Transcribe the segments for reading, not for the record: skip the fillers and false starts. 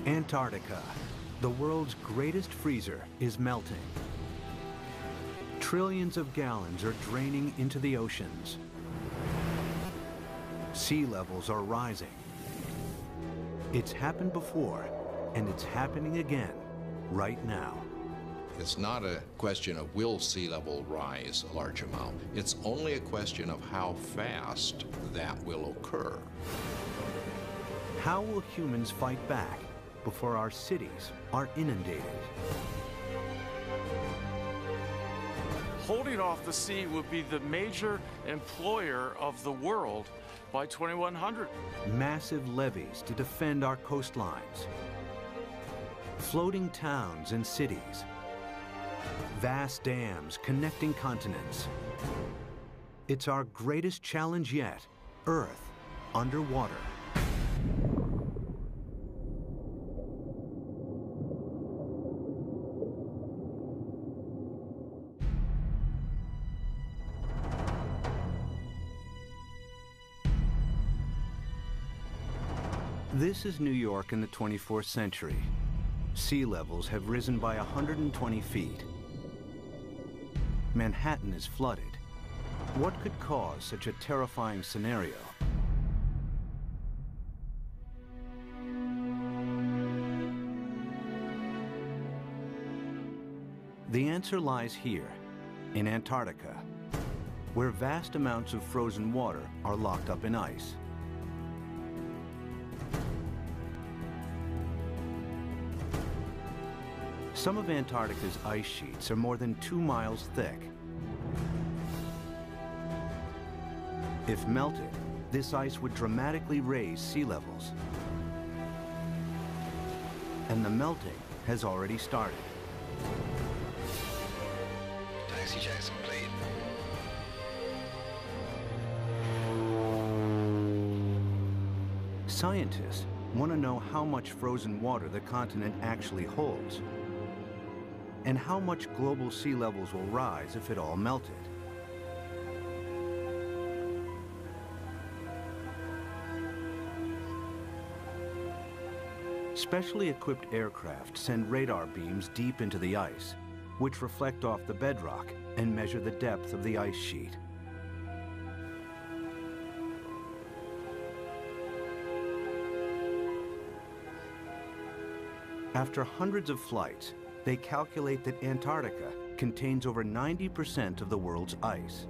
Antarctica, the world's greatest freezer, is melting. Trillions of gallons are draining into the oceans. Sea levels are rising. It's happened before, and it's happening again right now. It's not a question of will sea level rise a large amount. It's only a question of how fast that will occur. How will humans fight back before our cities are inundated? Holding off the sea would be the major employer of the world by 2100. Massive levees to defend our coastlines. Floating towns and cities. Vast dams connecting continents. It's our greatest challenge yet, Earth underwater. This is New York in the 24th century. Sea levels have risen by 120 feet. Manhattan is flooded. What could cause such a terrifying scenario? The answer lies here, in Antarctica, where vast amounts of frozen water are locked up in ice. Some of Antarctica's ice sheets are more than 2 miles thick. If melted, this ice would dramatically raise sea levels. And the melting has already started. Taxi checks complete. Scientists want to know how much frozen water the continent actually holds, and how much global sea levels will rise if it all melted. Specially equipped aircraft send radar beams deep into the ice, which reflect off the bedrock and measure the depth of the ice sheet. After hundreds of flights, they calculate that Antarctica contains over 90% of the world's ice.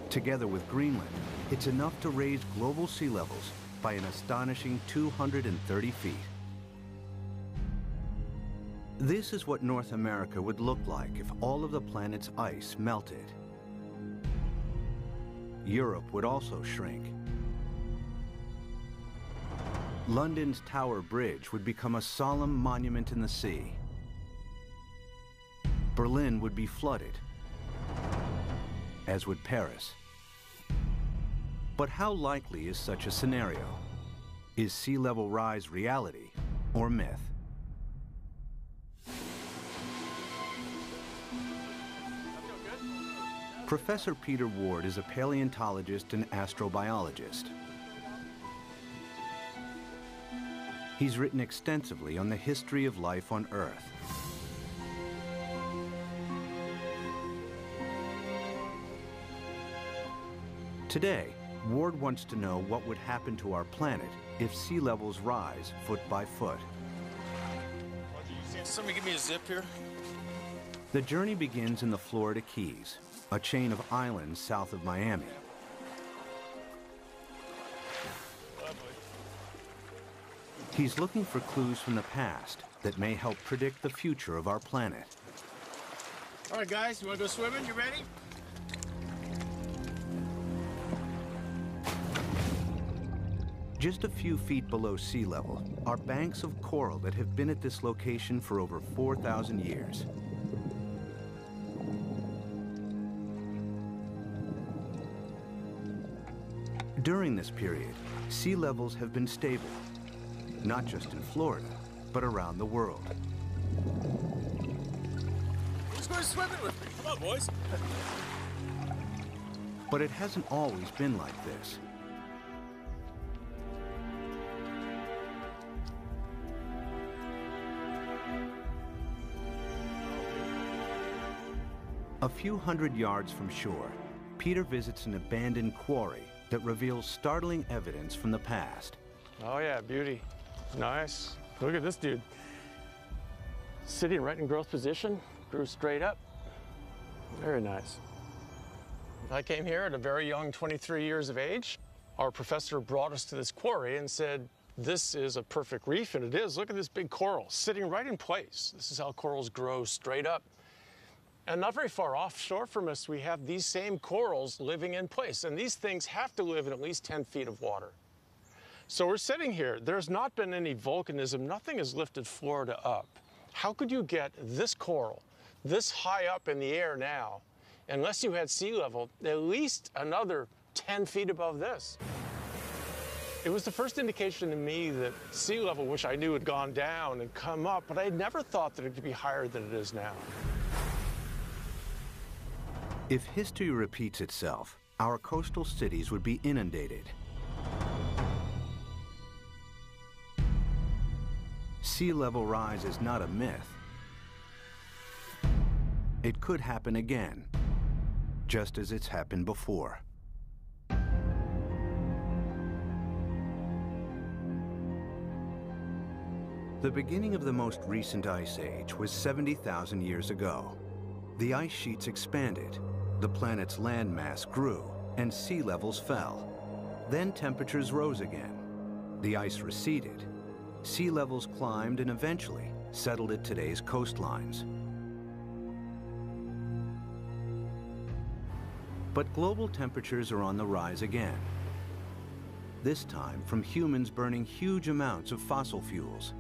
Together with Greenland, it's enough to raise global sea levels by an astonishing 230 feet. This is what North America would look like if all of the planet's ice melted. Europe would also shrink. London's Tower Bridge would become a solemn monument in the sea. Berlin would be flooded, as would Paris. But how likely is such a scenario? Is sea level rise reality or myth? Professor Peter Ward is a paleontologist and astrobiologist. He's written extensively on the history of life on Earth. Today, Ward wants to know what would happen to our planet if sea levels rise foot by foot. Somebody give me a zip here. The journey begins in the Florida Keys, a chain of islands south of Miami. He's looking for clues from the past that may help predict the future of our planet. All right, guys, you want to go swimming? You ready? Just a few feet below sea level are banks of coral that have been at this location for over 4,000 years. During this period, sea levels have been stable, not just in Florida, but around the world. Who's going swimming with me? Come on, boys. But it hasn't always been like this. A few hundred yards from shore, Peter visits an abandoned quarry that reveals startling evidence from the past. Oh yeah, beauty. Nice. Look at this dude. Sitting right in growth position, grew straight up. Very nice. I came here at a very young 23 years of age. Our professor brought us to this quarry and said, this is a perfect reef, and it is. Look at this big coral sitting right in place. This is how corals grow straight up. And not very far offshore from us, we have these same corals living in place. And these things have to live in at least 10 feet of water. So we're sitting here. There's not been any volcanism. Nothing has lifted Florida up. How could you get this coral this high up in the air now, unless you had sea level, at least another 10 feet above this? It was the first indication to me that sea level, which I knew had gone down and come up, but I had never thought that it could be higher than it is now. If history repeats itself, our coastal cities would be inundated. Sea level rise is not a myth. It could happen again, just as it's happened before. The beginning of the most recent ice age was 70,000 years ago. The ice sheets expanded, the planet's landmass grew, and sea levels fell. Then temperatures rose again. The ice receded. Sea levels climbed and eventually settled at today's coastlines. But global temperatures are on the rise again. This time from humans burning huge amounts of fossil fuels.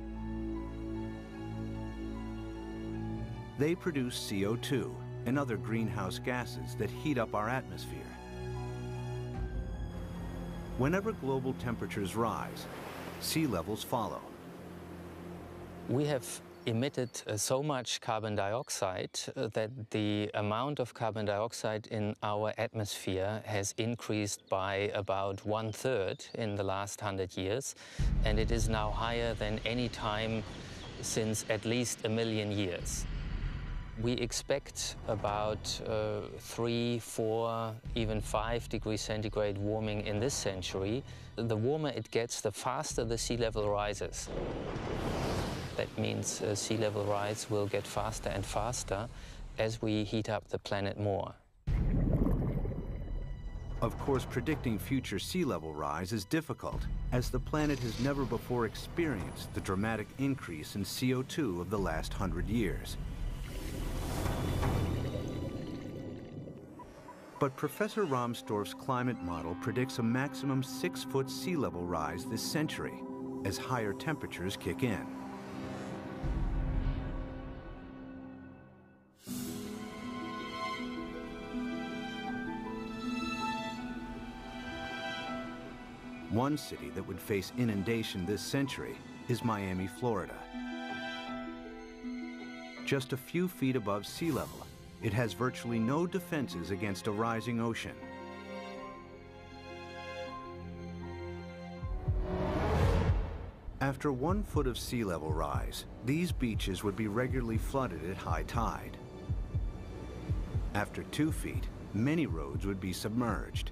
They produce CO2 and other greenhouse gases that heat up our atmosphere. Whenever global temperatures rise, sea levels follow. We have emitted so much carbon dioxide that the amount of carbon dioxide in our atmosphere has increased by about 1/3 in the last 100 years, and it is now higher than any time since at least 1 million years. We expect about 3, 4, even 5 degrees centigrade warming in this century. The warmer it gets, the faster the sea level rises. That means sea level rise will get faster and faster as we heat up the planet more. Of course, predicting future sea level rise is difficult, as the planet has never before experienced the dramatic increase in CO2 of the last 100 years. But Professor Rahmstorf's climate model predicts a maximum 6-foot sea level rise this century, as higher temperatures kick in. One city that would face inundation this century is Miami, Florida. Just a few feet above sea level, it has virtually no defenses against a rising ocean. After 1 foot of sea level rise, these beaches would be regularly flooded at high tide. After 2 feet, many roads would be submerged.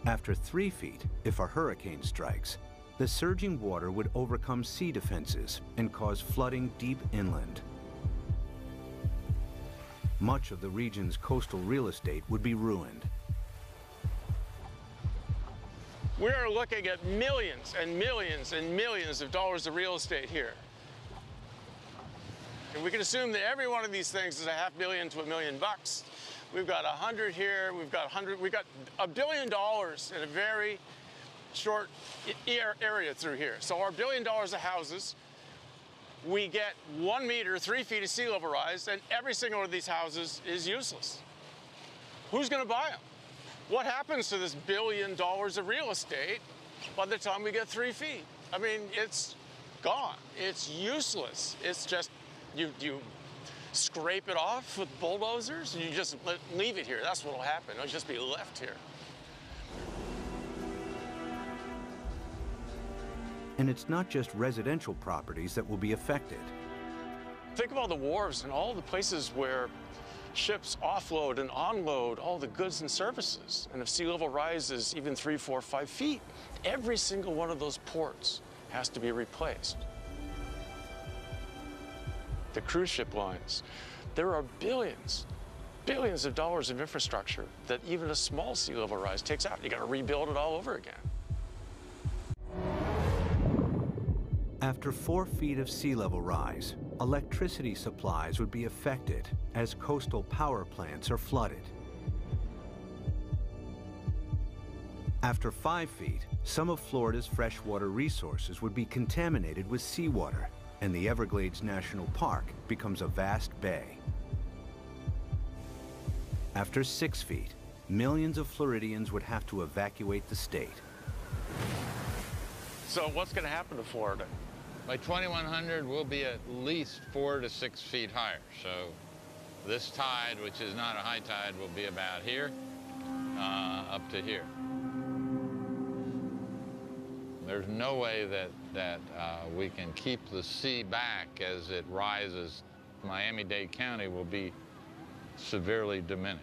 After 3 feet, if a hurricane strikes, the surging water would overcome sea defenses and cause flooding deep inland. Much of the region's coastal real estate would be ruined. We are looking at millions and millions and millions of dollars of real estate here. And we can assume that every one of these things is $500,000 to $1 million. We've got 100 here, we've got $1 billion in a very short area through here. So our $1 billion of houses, we get 1 meter, 3 feet of sea level rise, and every single one of these houses is useless. Who's gonna buy them? What happens to this $1 billion of real estate by the time we get 3 feet? I mean, it's gone. It's useless. It's just, you scrape it off with bulldozers, and you just leave it here. That's what'll happen. It'll just be left here. And it's not just residential properties that will be affected. Think of all the wharves and all the places where ships offload and onload all the goods and services. And if sea level rises even 3, 4, 5 feet, every single one of those ports has to be replaced. The cruise ship lines, there are billions of dollars of infrastructure that even a small sea level rise takes out. You got to rebuild it all over again. After 4 feet of sea level rise, electricity supplies would be affected as coastal power plants are flooded. After 5 feet, some of Florida's freshwater resources would be contaminated with seawater, and the Everglades National Park becomes a vast bay. After 6 feet, millions of Floridians would have to evacuate the state. So what's going to happen to Florida? By 2100, we'll be at least 4 to 6 feet higher. So this tide, which is not a high tide, will be about here, up to here. There's no way that we can keep the sea back as it rises. Miami-Dade County will be severely diminished.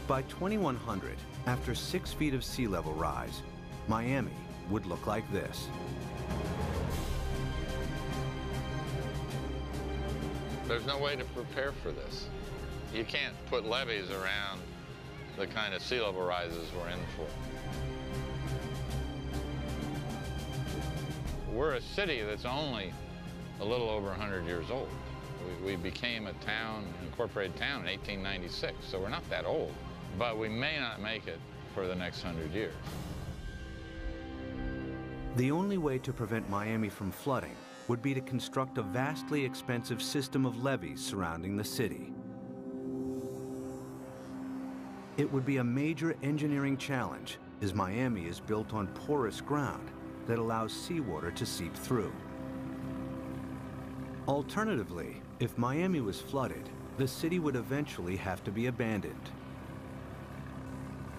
By 2100, after 6 feet of sea level rise, Miami would look like this. There's no way to prepare for this. You can't put levees around the kind of sea level rises we're in for. We're a city that's only a little over 100 years old. We became a town, an incorporated town in 1896, so we're not that old. But we may not make it for the next 100 years. The only way to prevent Miami from flooding would be to construct a vastly expensive system of levees surrounding the city. It would be a major engineering challenge, as Miami is built on porous ground that allows seawater to seep through. Alternatively, if Miami was flooded, the city would eventually have to be abandoned.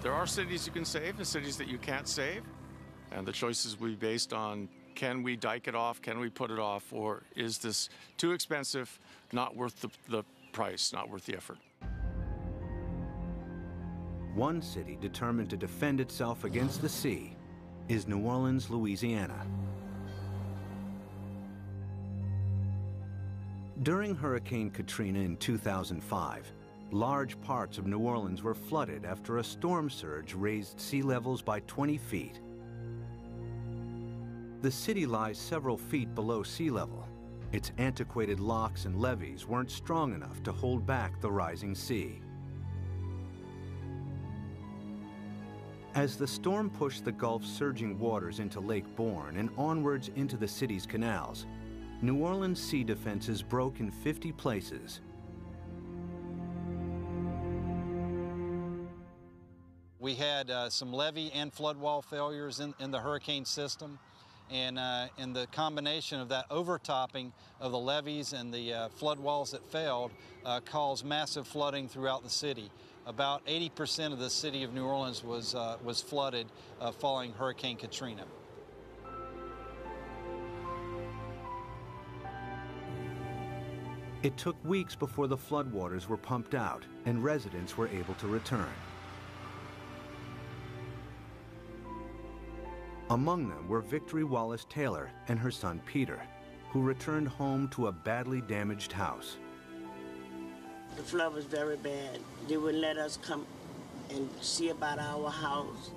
There are cities you can save and cities that you can't save. And the choices will be based on, can we dike it off, can we put it off, or is this too expensive, not worth the price, not worth the effort. One city determined to defend itself against the sea is New Orleans, Louisiana. During Hurricane Katrina in 2005, large parts of New Orleans were flooded after a storm surge raised sea levels by 20 feet. The city lies several feet below sea level. Its antiquated locks and levees weren't strong enough to hold back the rising sea. As the storm pushed the Gulf's surging waters into Lake Borgne and onwards into the city's canals, New Orleans' sea defenses broke in 50 places. We had some levee and flood wall failures in the hurricane system, and the combination of that overtopping of the levees and the flood walls that failed caused massive flooding throughout the city. About 80% of the city of New Orleans was flooded following Hurricane Katrina. It took weeks before the floodwaters were pumped out and residents were able to return. Among them were Victory Wallace Taylor and her son Peter, who returned home to a badly damaged house. The flood was very bad. They wouldn't let us come and see about our house.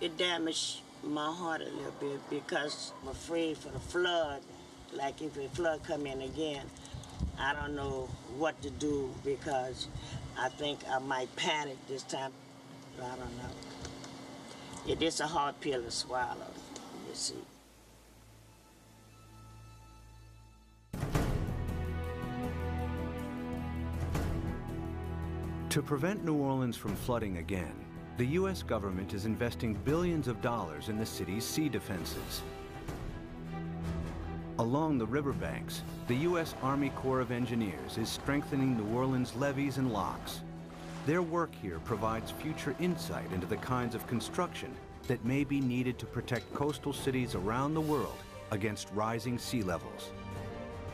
It damaged my heart a little bit because I'm afraid for the flood. Like if a flood come in again, I don't know what to do because I think I might panic this time. I don't know. It is a hard pill to swallow, you see. To prevent New Orleans from flooding again, the U.S. government is investing billions of dollars in the city's sea defenses. Along the riverbanks, the U.S. Army Corps of Engineers is strengthening New Orleans' levees and locks. Their work here provides future insight into the kinds of construction that may be needed to protect coastal cities around the world against rising sea levels.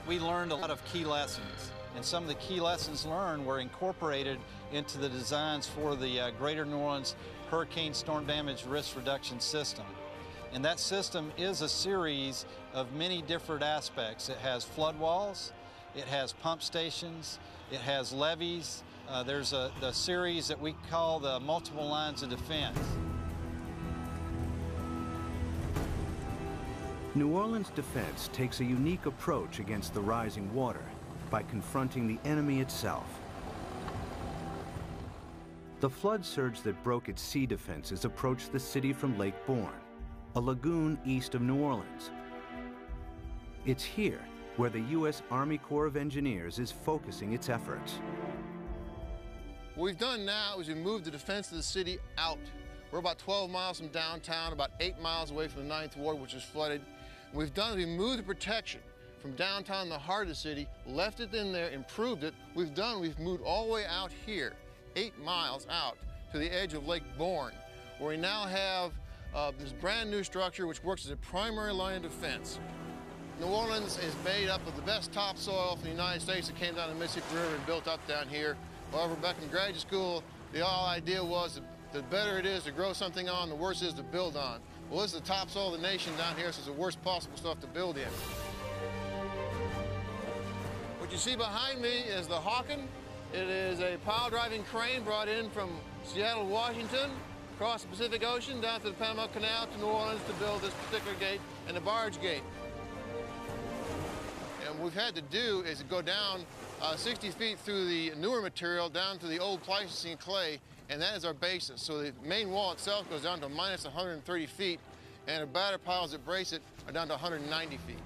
We learned a lot of key lessons, and some of the key lessons learned were incorporated into the designs for the Greater New Orleans Hurricane Storm Damage Risk Reduction System. And that system is a series of many different aspects. It has flood walls, it has pump stations, it has levees. There's the series that we call the multiple lines of defense. New Orleans defense takes a unique approach against the rising water by confronting the enemy itself. The flood surge that broke its sea defenses approached the city from Lake Bourne, a lagoon east of New Orleans. It's here where the U.S. Army Corps of Engineers is focusing its efforts. What we've done now is we moved the defense of the city out. We're about 12 miles from downtown, about 8 miles away from the 9th Ward, which is flooded. What we've done is we moved the protection from downtown in the heart of the city, left it in there, improved it. We've moved all the way out here, 8 miles out to the edge of Lake Bourne, where we now have this brand new structure which works as a primary line of defense. New Orleans is made up of the best topsoil from the United States that came down the Mississippi River and built up down here. However, back in graduate school, the whole idea was that the better it is to grow something on, the worse it is to build on. Well, this is the topsoil of the nation down here, so it's the worst possible stuff to build in. What you see behind me is the Hawken. It is a pile-driving crane brought in from Seattle, Washington, across the Pacific Ocean, down to the Panama Canal to New Orleans to build this particular gate and the barge gate. And what we've had to do is go down 60 feet through the newer material down to the old Pleistocene clay, and that is our basis. So the main wall itself goes down to minus 130 feet, and the batter piles that brace it are down to 190 feet.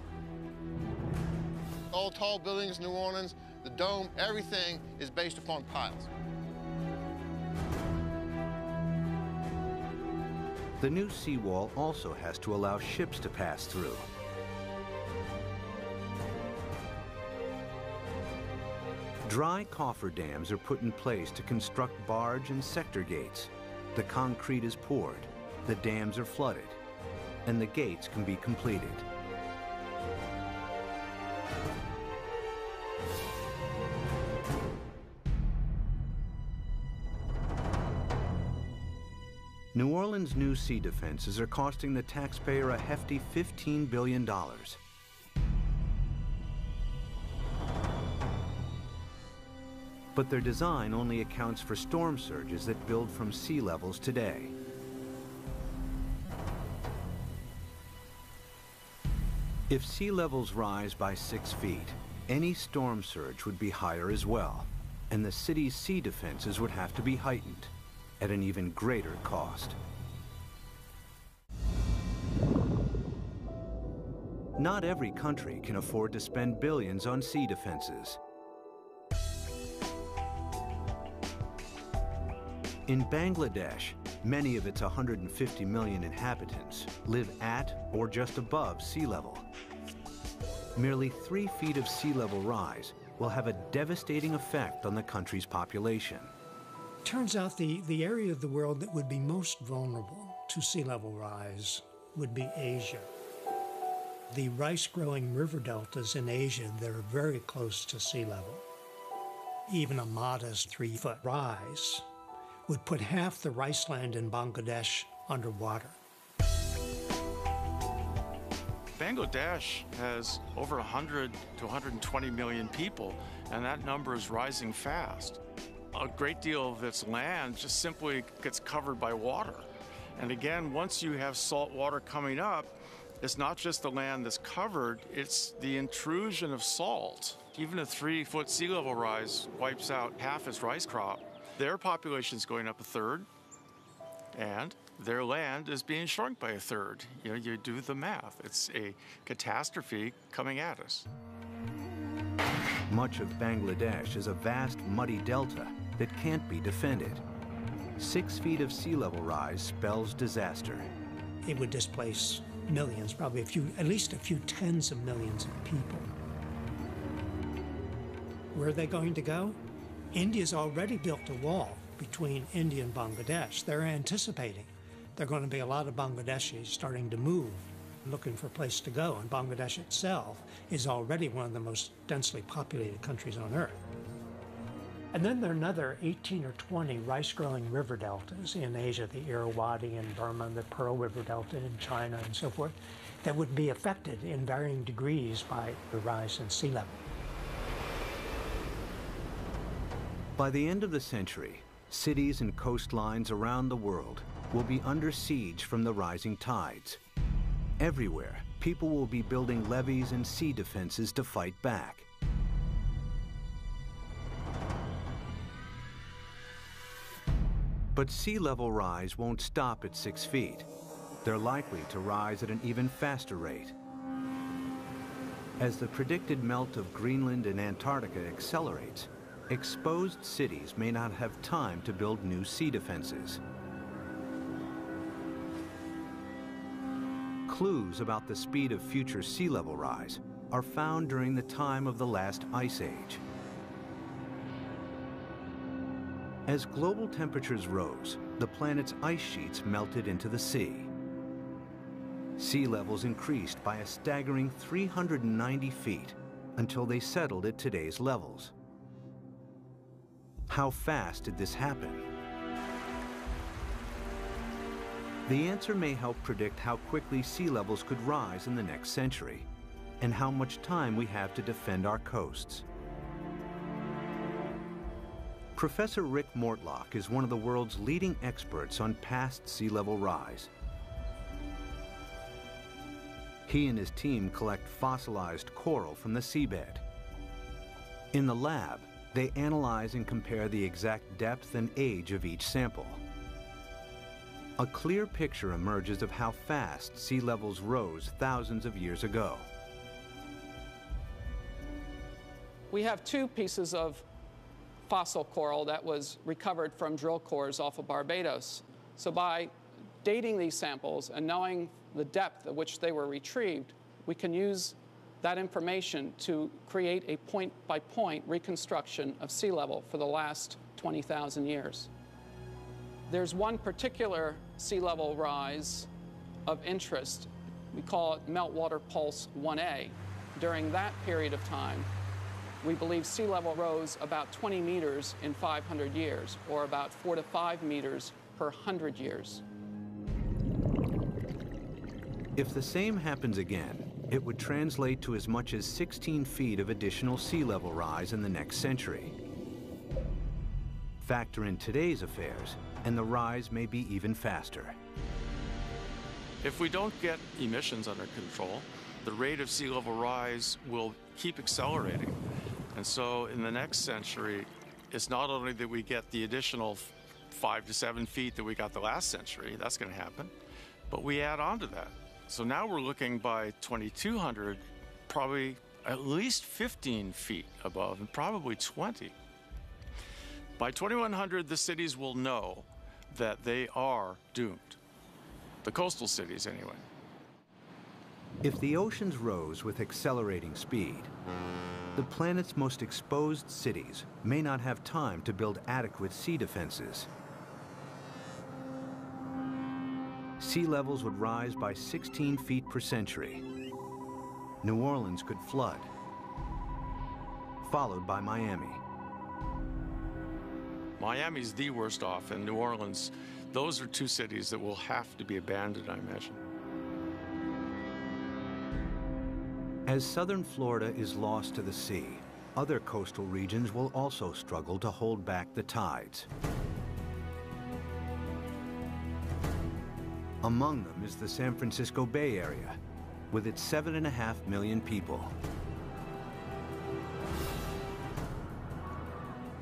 All tall buildings in New Orleans, the dome, everything is based upon piles. The new seawall also has to allow ships to pass through. Dry cofferdams are put in place to construct barge and sector gates. The concrete is poured, the dams are flooded, and the gates can be completed. New Orleans' new sea defenses are costing the taxpayer a hefty $15 billion. But their design only accounts for storm surges that build from sea levels today. If sea levels rise by 6 feet, any storm surge would be higher as well, and the city's sea defenses would have to be heightened at an even greater cost. Not every country can afford to spend billions on sea defenses. In Bangladesh, many of its 150 million inhabitants live at or just above sea level. Merely 3 feet of sea level rise will have a devastating effect on the country's population. Turns out the area of the world that would be most vulnerable to sea level rise would be Asia. The rice-growing river deltas in Asia that are very close to sea level. Even a modest 3-foot rise would put half the rice land in Bangladesh underwater. Bangladesh has over 100 to 120 million people, and that number is rising fast. A great deal of its land just simply gets covered by water. And again, once you have salt water coming up, it's not just the land that's covered, it's the intrusion of salt. Even a 3-foot sea level rise wipes out half its rice crop. Their population is going up a third, and their land is being shrunk by a third. You know, you do the math. It's a catastrophe coming at us. Much of Bangladesh is a vast muddy delta that can't be defended. 6 feet of sea level rise spells disaster. It would displace millions, probably at least a few tens of millions of people. Where are they going to go? India's already built a wall between India and Bangladesh. They're anticipating there are going to be a lot of Bangladeshis starting to move, looking for a place to go, and Bangladesh itself is already one of the most densely populated countries on Earth. And then there are another 18 or 20 rice-growing river deltas in Asia, the Irrawaddy in Burma, the Pearl River Delta in China, and so forth, that would be affected in varying degrees by the rise in sea level. By the end of the century, cities and coastlines around the world will be under siege from the rising tides. Everywhere, people will be building levees and sea defenses to fight back. But sea level rise won't stop at 6 feet. They're likely to rise at an even faster rate. As the predicted melt of Greenland and Antarctica accelerates, exposed cities may not have time to build new sea defenses. Clues about the speed of future sea level rise are found during the time of the last ice age. As global temperatures rose, the planet's ice sheets melted into the sea. Sea levels increased by a staggering 390 feet until they settled at today's levels. How fast did this happen? The answer may help predict how quickly sea levels could rise in the next century, and how much time we have to defend our coasts. Professor Rick Mortlock is one of the world's leading experts on past sea level rise. He and his team collect fossilized coral from the seabed. In the lab, they analyze and compare the exact depth and age of each sample. A clear picture emerges of how fast sea levels rose thousands of years ago. We have 2 pieces of fossil coral that was recovered from drill cores off of Barbados. So by dating these samples and knowing the depth at which they were retrieved, we can use that information to create a point-by-point reconstruction of sea level for the last 20,000 years. There's one particular sea level rise of interest. We call it Meltwater Pulse 1A. During that period of time, we believe sea level rose about 20 meters in 500 years, or about 4 to 5 meters per 100 years. If the same happens again, it would translate to as much as 16 feet of additional sea level rise in the next century. Factor in today's affairs, and the rise may be even faster. If we don't get emissions under control, the rate of sea level rise will keep accelerating. And so in the next century, it's not only that we get the additional 5 to 7 feet that we got the last century, that's going to happen, but we add on to that. So now we're looking by 2200, probably at least 15 feet above, and probably 20. By 2100, the cities will know that they are doomed. The coastal cities, anyway. If the oceans rose with accelerating speed, the planet's most exposed cities may not have time to build adequate sea defenses. Sea levels would rise by 16 feet per century. New Orleans could flood, followed by Miami. Miami's the worst off, and New Orleans, those are 2 cities that will have to be abandoned, I imagine. As southern Florida is lost to the sea, other coastal regions will also struggle to hold back the tides. Among them is the San Francisco Bay Area, with its 7.5 million people.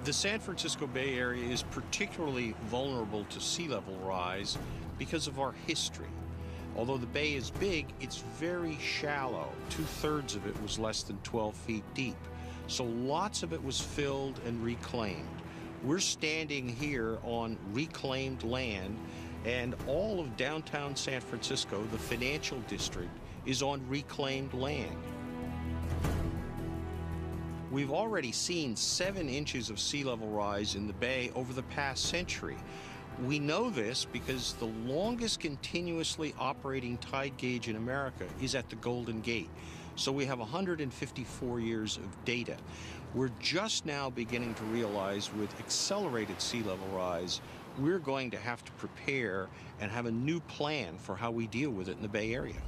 The San Francisco Bay Area is particularly vulnerable to sea level rise because of our history. Although the bay is big, it's very shallow. 2/3 of it was less than 12 feet deep. So lots of it was filled and reclaimed. We're standing here on reclaimed land, and all of downtown San Francisco, the financial district, is on reclaimed land. We've already seen 7 inches of sea level rise in the bay over the past century. We know this because the longest continuously operating tide gauge in America is at the Golden Gate. So we have 154 years of data. We're just now beginning to realize with accelerated sea level rise, we're going to have to prepare and have a new plan for how we deal with it in the Bay Area.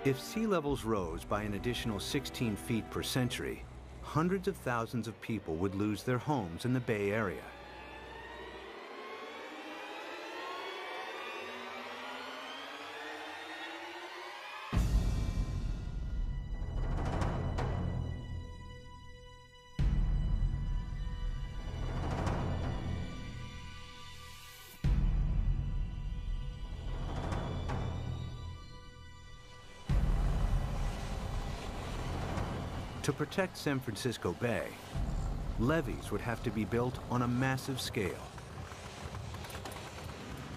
If sea levels rose by an additional 16 feet per century, hundreds of thousands of people would lose their homes in the Bay Area. To protect San Francisco Bay, levees would have to be built on a massive scale.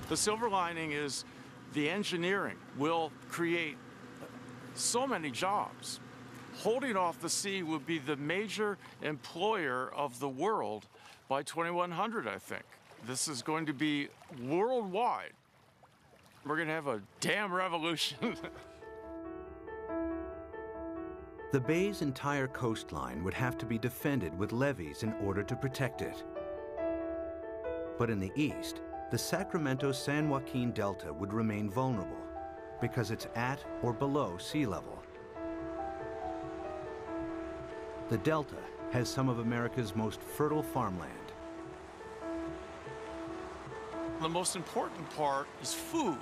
The silver lining is the engineering will create so many jobs. Holding off the sea will be the major employer of the world by 2100, I think. This is going to be worldwide. We're going to have a damn revolution. The bay's entire coastline would have to be defended with levees in order to protect it. But in the east, the Sacramento-San Joaquin Delta would remain vulnerable because it's at or below sea level. The Delta has some of America's most fertile farmland. The most important part is food.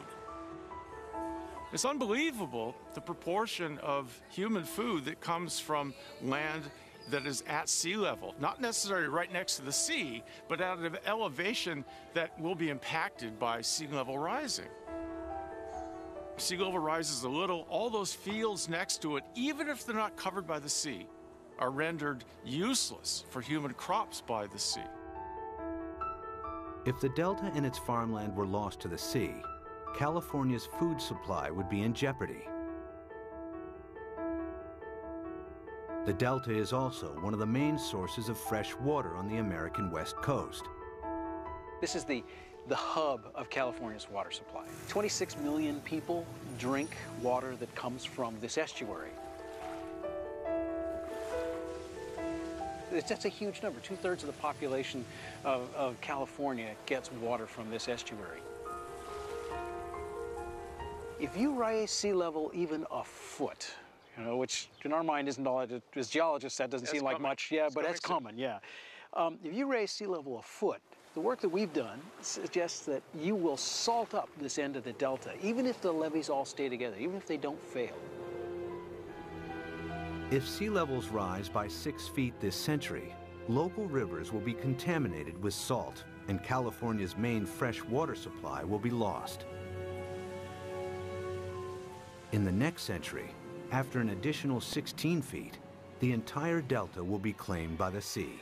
It's unbelievable the proportion of human food that comes from land that is at sea level, not necessarily right next to the sea, but at an elevation that will be impacted by sea level rising. Sea level rises a little, all those fields next to it, even if they're not covered by the sea, are rendered useless for human crops by the sea. If the Delta and its farmland were lost to the sea, California's food supply would be in jeopardy. The Delta is also one of the main sources of fresh water on the American West Coast. This is the hub of California's water supply. 26 million people drink water that comes from this estuary. That's a huge number. 2/3 of the population of California gets water from this estuary. If you raise sea level even a foot, you know, which in our mind isn't all, as geologists, that doesn't seem like much. Yeah, but that's common, yeah. If you raise sea level a foot, the work that we've done suggests that you will salt up this end of the Delta, even if the levees all stay together, even if they don't fail. If sea levels rise by 6 feet this century, local rivers will be contaminated with salt, and California's main fresh water supply will be lost. In the next century, after an additional 16 feet, the entire delta will be claimed by the sea.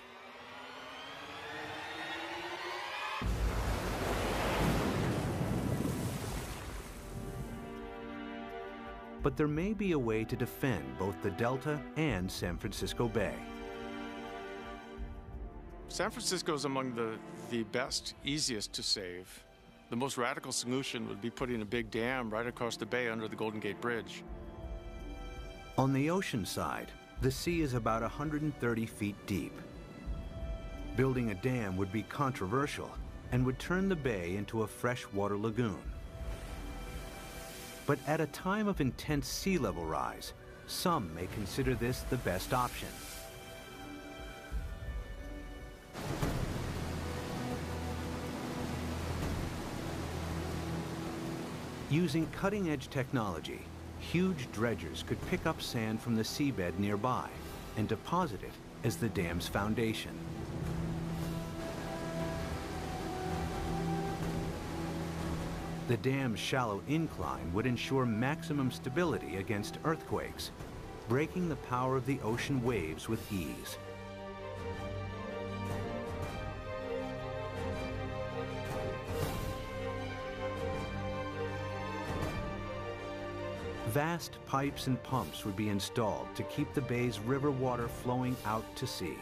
But there may be a way to defend both the delta and San Francisco Bay. San Francisco is among the best, easiest to save. The most radical solution would be putting a big dam right across the bay under the Golden Gate Bridge. On the ocean side, the sea is about 130 feet deep. Building a dam would be controversial and would turn the bay into a freshwater lagoon. But at a time of intense sea level rise, some may consider this the best option. Using cutting-edge technology, huge dredgers could pick up sand from the seabed nearby and deposit it as the dam's foundation. The dam's shallow incline would ensure maximum stability against earthquakes, breaking the power of the ocean waves with ease. Vast pipes and pumps would be installed to keep the bay's river water flowing out to sea.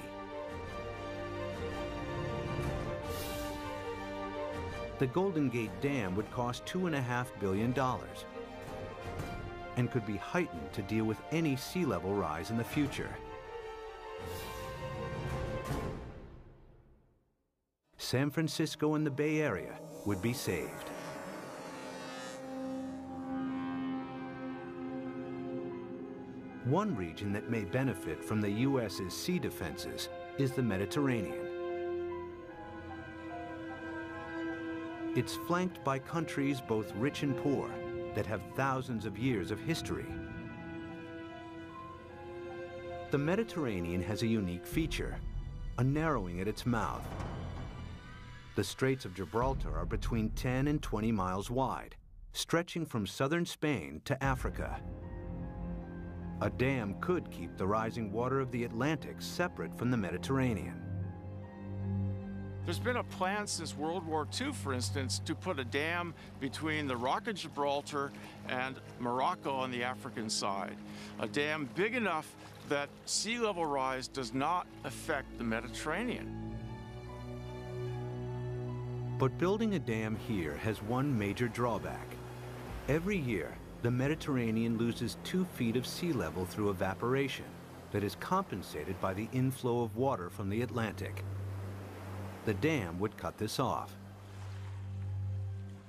The Golden Gate Dam would cost $2.5 billion and could be heightened to deal with any sea level rise in the future. San Francisco and the Bay Area would be saved. One region that may benefit from the U.S.'s sea defenses is the Mediterranean. It's flanked by countries both rich and poor that have thousands of years of history. The Mediterranean has a unique feature, a narrowing at its mouth. The Straits of Gibraltar are between 10 and 20 miles wide, stretching from southern Spain to Africa. A dam could keep the rising water of the Atlantic separate from the Mediterranean. There's been a plan since World War II, for instance, to put a dam between the Rock of Gibraltar and Morocco on the African side. A dam big enough that sea level rise does not affect the Mediterranean. But building a dam here has one major drawback. Every year, the Mediterranean loses 2 feet of sea level through evaporation that is compensated by the inflow of water from the Atlantic. The dam would cut this off.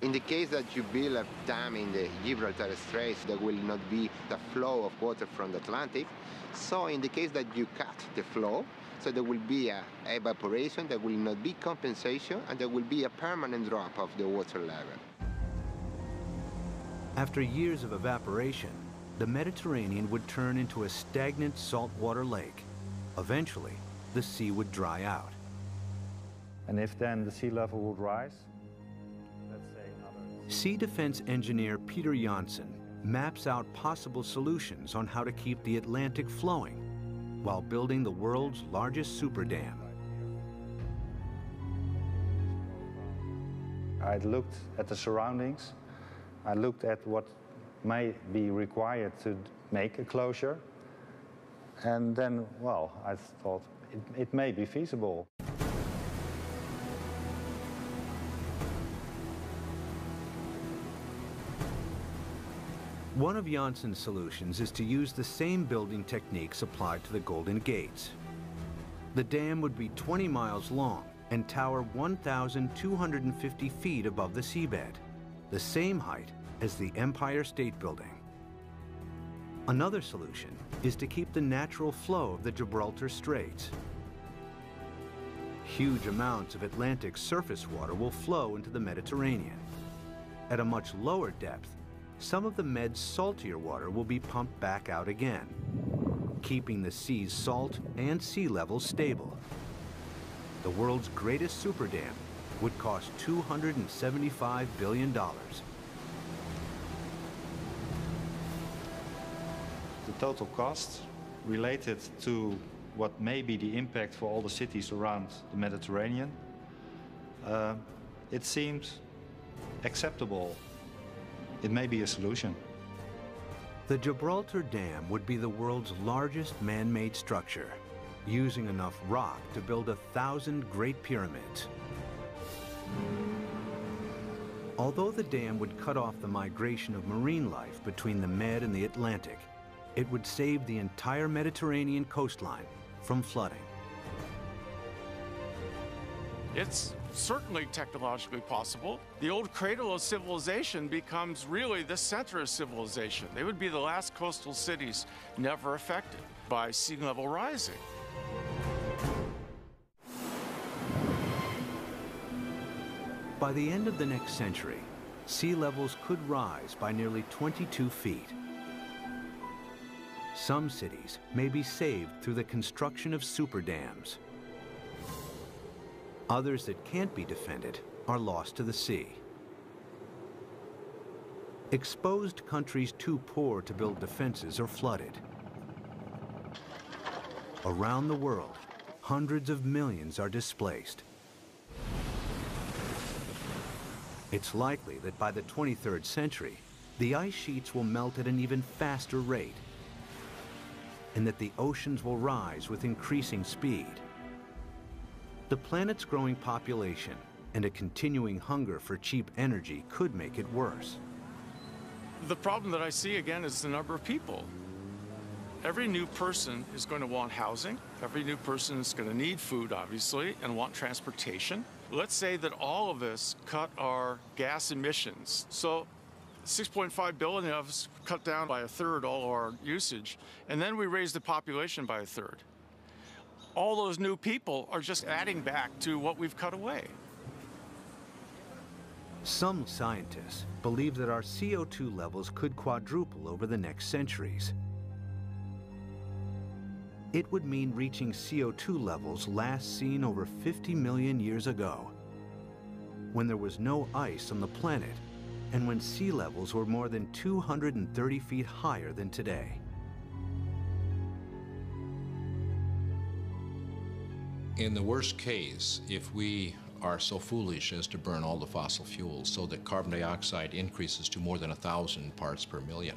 In the case that you build a dam in the Gibraltar Straits, there will not be the flow of water from the Atlantic. So in the case that you cut the flow, so there will be a evaporation, there will not be compensation, and there will be a permanent drop of the water level. After years of evaporation, the Mediterranean would turn into a stagnant saltwater lake. Eventually, the sea would dry out. And if then the sea level would rise, let's say another... Sea defense engineer Peter Janssen maps out possible solutions on how to keep the Atlantic flowing while building the world's largest super dam. I looked at the surroundings. I looked at what may be required to make a closure. And then, well, I thought it may be feasible. One of Janssen's solutions is to use the same building techniques applied to the Golden Gates. The dam would be 20 miles long and tower 1,250 feet above the seabed, the same height as the Empire State Building. Another solution is to keep the natural flow of the Gibraltar Straits. Huge amounts of Atlantic surface water will flow into the Mediterranean. At a much lower depth, some of the Med's saltier water will be pumped back out again, keeping the sea's salt and sea level stable. The world's greatest super dam would cost $275 billion. The total cost related to what may be the impact for all the cities around the Mediterranean, it seems acceptable. It may be a solution. The Gibraltar Dam would be the world's largest man-made structure, using enough rock to build 1,000 Great Pyramids. Although the dam would cut off the migration of marine life between the Med and the Atlantic, it would save the entire Mediterranean coastline from flooding. It's certainly technologically possible. The old cradle of civilization becomes really the center of civilization. They would be the last coastal cities never affected by sea level rising. By the end of the next century, sea levels could rise by nearly 22 feet. Some cities may be saved through the construction of super dams. Others that can't be defended are lost to the sea. Exposed countries too poor to build defenses are flooded. Around the world, hundreds of millions are displaced. It's likely that by the 23rd century, the ice sheets will melt at an even faster rate, and that the oceans will rise with increasing speed. The planet's growing population and a continuing hunger for cheap energy could make it worse. The problem that I see again is the number of people. Every new person is going to want housing. Every new person is going to need food, obviously, and want transportation. Let's say that all of us cut our gas emissions. So 6.5 billion of us cut down by a third all our usage, and then we raise the population by a third. All those new people are just adding back to what we've cut away. Some scientists believe that our CO2 levels could quadruple over the next centuries. It would mean reaching CO2 levels last seen over 50 million years ago, when there was no ice on the planet and when sea levels were more than 230 feet higher than today. In the worst case, if we are so foolish as to burn all the fossil fuels so that carbon dioxide increases to more than 1,000 parts per million,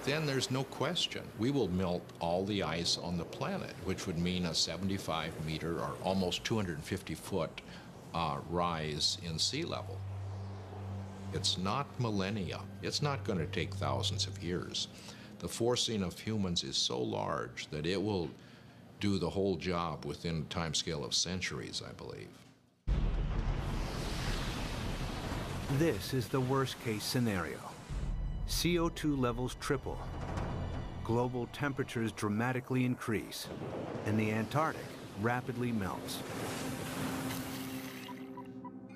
then there's no question we will melt all the ice on the planet, which would mean a 75-meter or almost 250-foot rise in sea level. It's not millennia. It's not going to take thousands of years. The forcing of humans is so large that it will do the whole job within a time scale of centuries, I believe. This is the worst-case scenario. CO2 levels triple, global temperatures dramatically increase, and the Antarctic rapidly melts.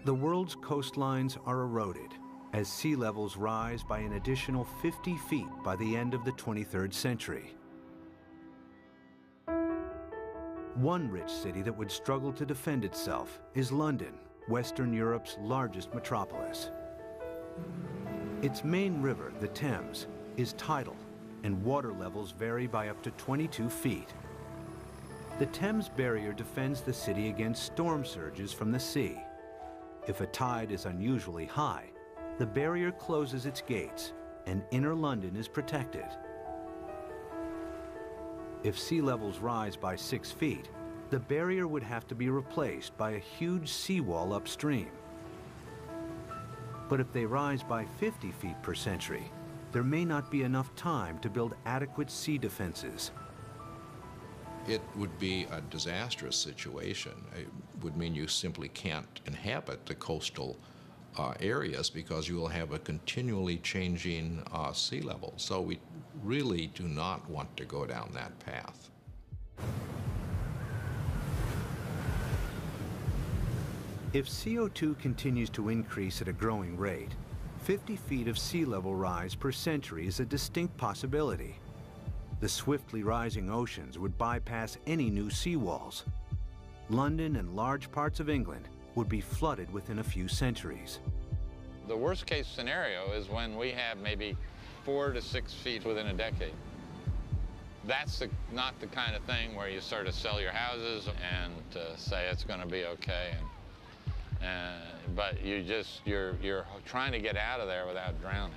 The world's coastlines are eroded as sea levels rise by an additional 50 feet by the end of the 23rd century. One rich city that would struggle to defend itself is London, Western Europe's largest metropolis. Its main river, the Thames, is tidal, and water levels vary by up to 22 feet. The Thames barrier defends the city against storm surges from the sea. If a tide is unusually high, the barrier closes its gates, and inner London is protected. If sea levels rise by 6 feet, the barrier would have to be replaced by a huge seawall upstream. But if they rise by 50 feet per century, there may not be enough time to build adequate sea defenses. It would be a disastrous situation. It would mean you simply can't inhabit the coastal areas because you will have a continually changing sea level. So we really do not want to go down that path. If CO2 continues to increase at a growing rate, 50 feet of sea level rise per century is a distinct possibility. The swiftly rising oceans would bypass any new seawalls. London and large parts of England would be flooded within a few centuries. The worst case scenario is when we have maybe 4 to 6 feet within a decade. That's not the kind of thing where you sort of sell your houses and say it's going to be okay. But you're trying to get out of there without drowning.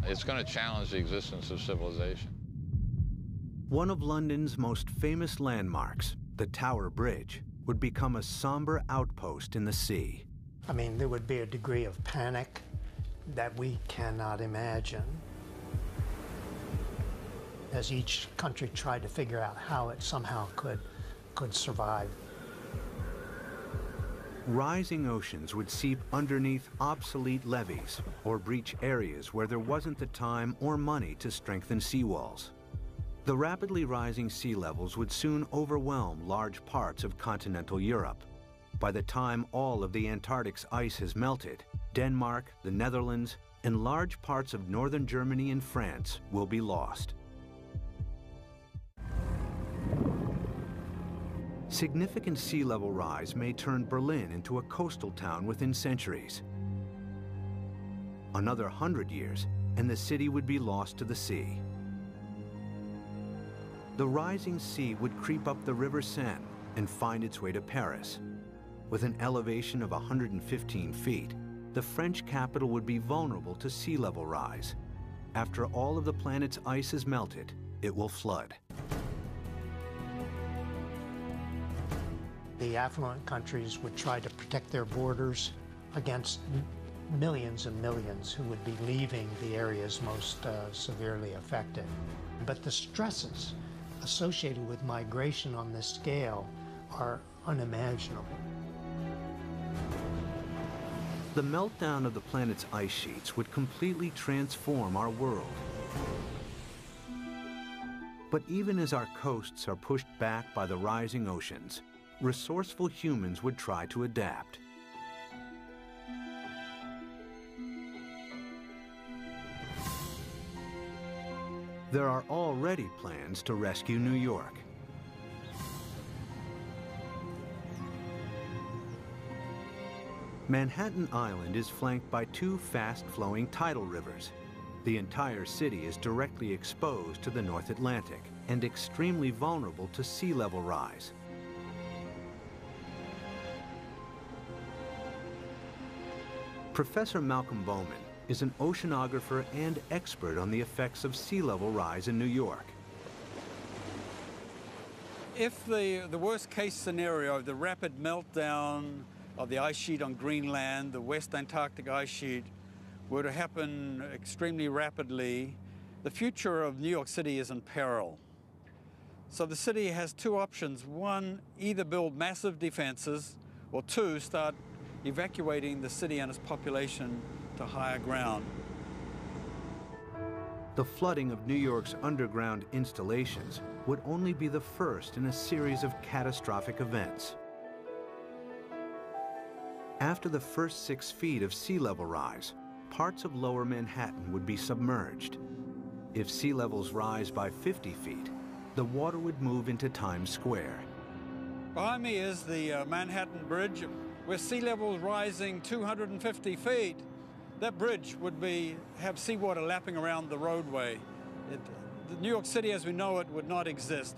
It's going to challenge the existence of civilization. One of London's most famous landmarks, the Tower Bridge, would become a somber outpost in the sea. I mean, there would be a degree of panic that we cannot imagine as each country tried to figure out how it somehow could survive. Rising oceans would seep underneath obsolete levees or breach areas where there wasn't the time or money to strengthen seawalls. The rapidly rising sea levels would soon overwhelm large parts of continental Europe. By the time all of the Antarctic's ice has melted, Denmark, the Netherlands, and large parts of northern Germany and France will be lost. Significant sea level rise may turn Berlin into a coastal town within centuries. Another 100 years, and the city would be lost to the sea. The rising sea would creep up the River Seine and find its way to Paris. With an elevation of 115 feet, the French capital would be vulnerable to sea level rise. After all of the planet's ice is melted, it will flood. The affluent countries would try to protect their borders against millions and millions who would be leaving the areas most severely affected. But the stresses associated with migration on this scale are unimaginable. The meltdown of the planet's ice sheets would completely transform our world. But even as our coasts are pushed back by the rising oceans, resourceful humans would try to adapt. There are already plans to rescue New York. Manhattan Island is flanked by two fast-flowing tidal rivers. The entire city is directly exposed to the North Atlantic and extremely vulnerable to sea level rise. Professor Malcolm Bowman is an oceanographer and expert on the effects of sea level rise in New York. If the worst case scenario, the rapid meltdown of the ice sheet on Greenland, the West Antarctic ice sheet, were to happen extremely rapidly, the future of New York City is in peril. So the city has two options. One, either build massive defenses, or two, start evacuating the city and its population to higher ground. The flooding of New York's underground installations would only be the first in a series of catastrophic events. After the first 6 feet of sea level rise, parts of lower Manhattan would be submerged. If sea levels rise by 50 feet, the water would move into Times Square. Behind me is the Manhattan Bridge, with sea levels rising 250 feet. That bridge would have seawater lapping around the roadway. The New York City as we know it would not exist.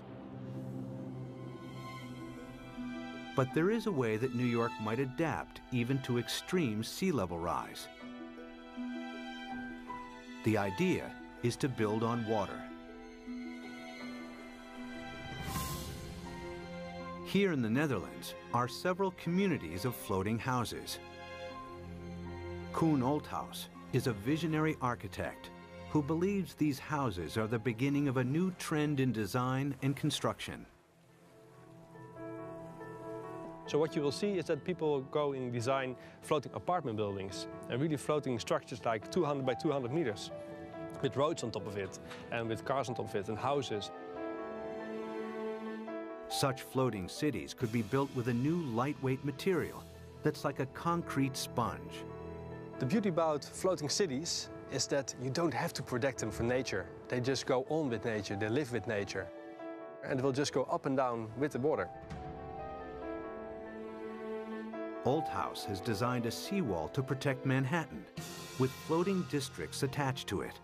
But there is a way that New York might adapt even to extreme sea level rise. The idea is to build on water. Here in the Netherlands are several communities of floating houses. Koen Olthaus is a visionary architect who believes these houses are the beginning of a new trend in design and construction. So what you will see is that people go and design floating apartment buildings and really floating structures like 200 by 200 meters with roads on top of it and with cars on top of it and houses. Such floating cities could be built with a new lightweight material that's like a concrete sponge. The beauty about floating cities is that you don't have to protect them from nature. They just go on with nature, they live with nature. And it will just go up and down with the water. Olthaus has designed a seawall to protect Manhattan, with floating districts attached to it.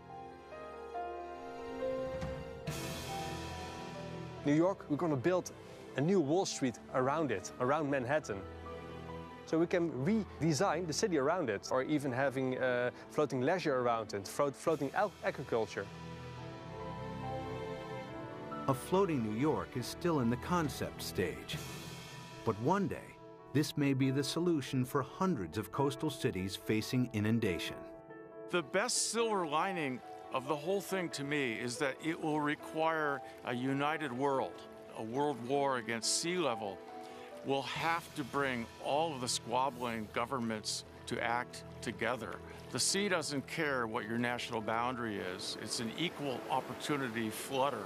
New York, we're going to build a new Wall Street around it, around Manhattan. So we can redesign the city around it, or even having floating leisure around it, floating agriculture. A floating New York is still in the concept stage. But one day, this may be the solution for hundreds of coastal cities facing inundation. The best silver lining of the whole thing to me is that it will require a united world. A world war against sea level will have to bring all of the squabbling governments to act together. The sea doesn't care what your national boundary is. It's an equal opportunity flooder.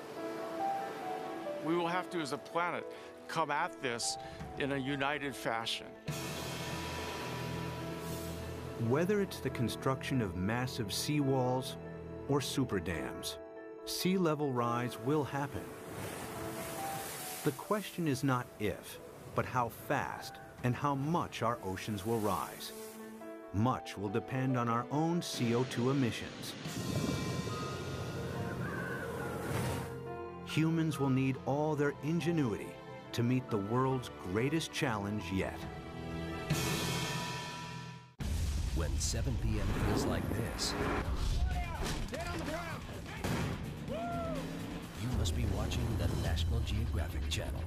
We will have to, as a planet, come at this in a united fashion. Whether it's the construction of massive seawalls or super dams, sea level rise will happen. The question is not if, but how fast and how much our oceans will rise. Much will depend on our own CO2 emissions. Humans will need all their ingenuity to meet the world's greatest challenge yet. When 7 p.m. feels like this, you must be watching the National Geographic Channel.